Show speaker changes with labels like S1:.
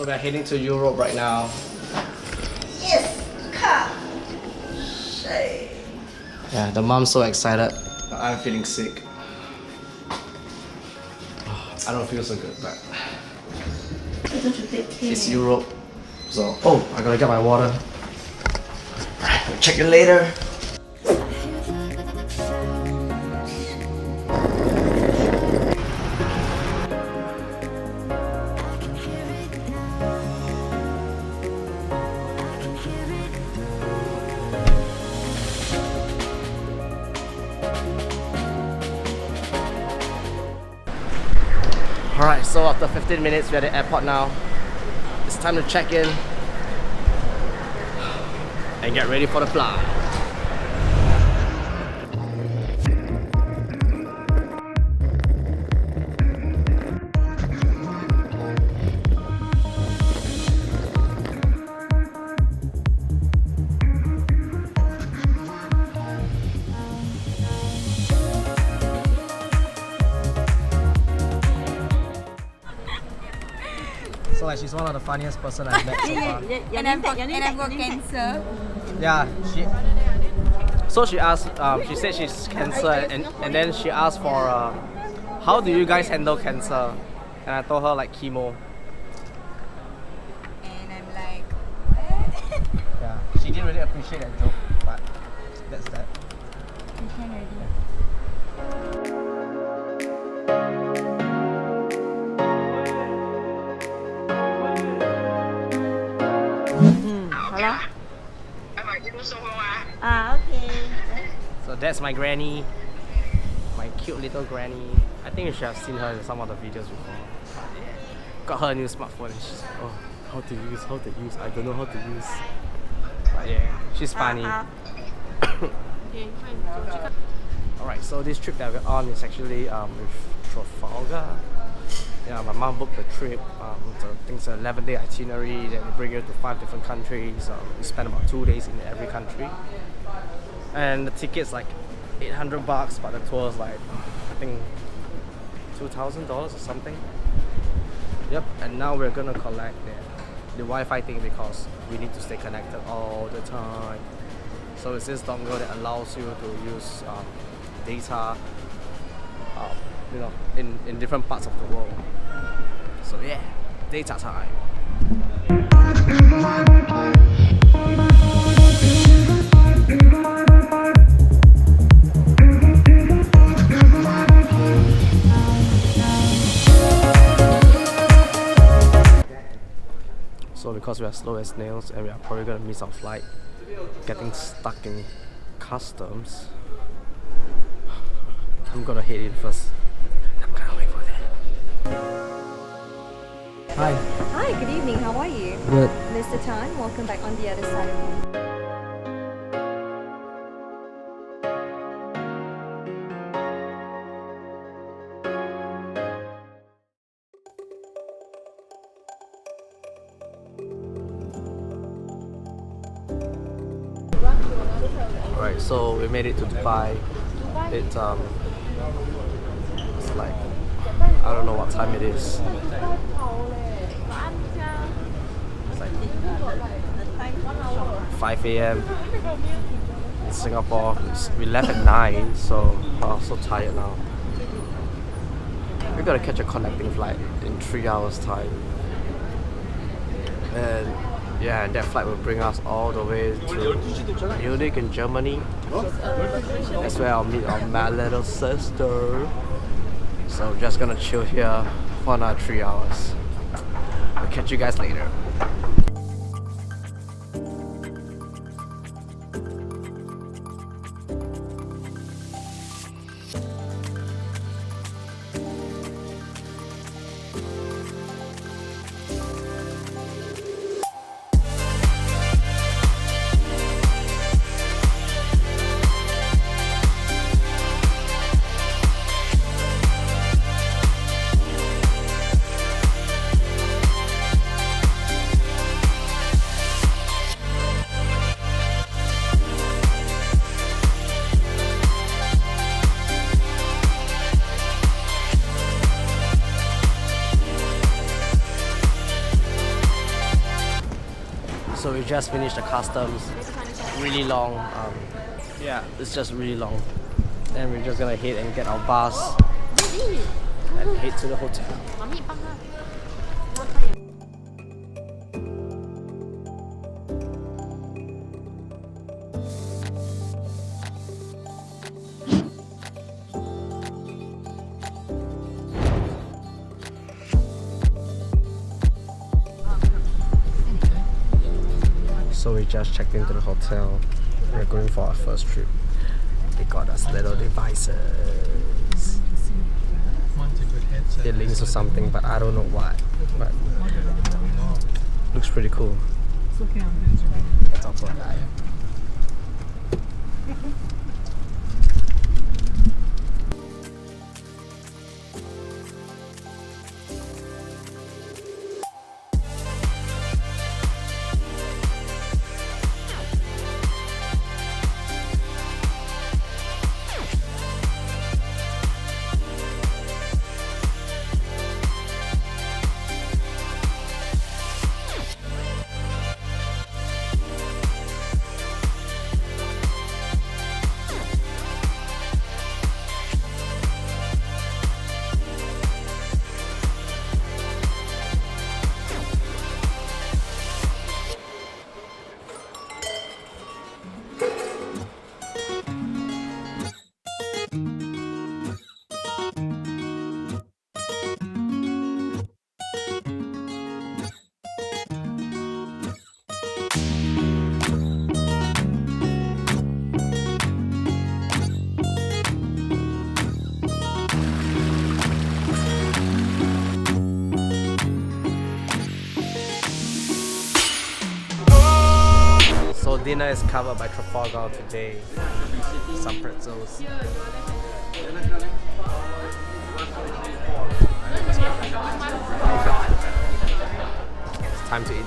S1: we're heading to Europe right now.
S2: Yes, car. Say.
S1: Yeah, the mom's so excited, but I'm feeling sick. I don't feel so good, but it's Europe, so I gotta get my water. Alright, check it later. Alright, so after 15 minutes, we're at the airport now. It's time to check in and get ready for the flight. So like she's one of the funniest person I've met so far.
S3: And I've got cancer.
S1: Yeah, she asked, she said she's cancer and then she asked for how do you guys handle cancer? And I told her like chemo.
S3: And I'm like, what?
S1: Yeah, she didn't really appreciate that joke, but that's that.
S3: You can already.
S2: Hello? Okay.
S1: So that's my granny, my cute little granny. I think you should have seen her in some of the videos before. Got her a new smartphone and she's like, oh, how to use, I don't know how to use. But yeah, she's funny. Alright, so this trip that we're on is actually with Trafalgar. Yeah, my mom booked the trip. So I think it's an 11-day itinerary. Then they bring you to 5 different countries. We spend about 2 days in every country. And the ticket's like $800, but the tour is like I think $2,000 or something. Yep. And now we're gonna collect the Wi-Fi thing because we need to stay connected all the time. So it's this dongle that allows you to use data, you know, in different parts of the world. So yeah, data time. So because we are slow as snails and we are probably gonna miss our flight, getting stuck in customs, I'm gonna head in first. I'm gonna wait for that. Hi.
S3: Hi, good evening. How are you?
S1: Good.
S3: Mr. Tan, welcome back on the other side of me.
S1: Alright, so we made it to Dubai. It's like, I don't know what time it is. It's like 5 AM in Singapore. We left at 9, so I'm so tired now. We're gonna catch a connecting flight in 3 hours time. And yeah, and that flight will bring us all the way to Munich in Germany. That's where I'll meet my little sister. So I'm just gonna chill here for another 3 hours. I'll catch you guys later. So we just finished the customs. Really long. Yeah, it's just really long. Then we're just gonna head and get our bus and head to the hotel. So we just checked into the hotel. We're going for our first trip. They got us little devices. It links to something, but I don't know what. But looks pretty cool. It's also a guy. So dinner is covered by Trafalgar today. Some pretzels. It's time to eat.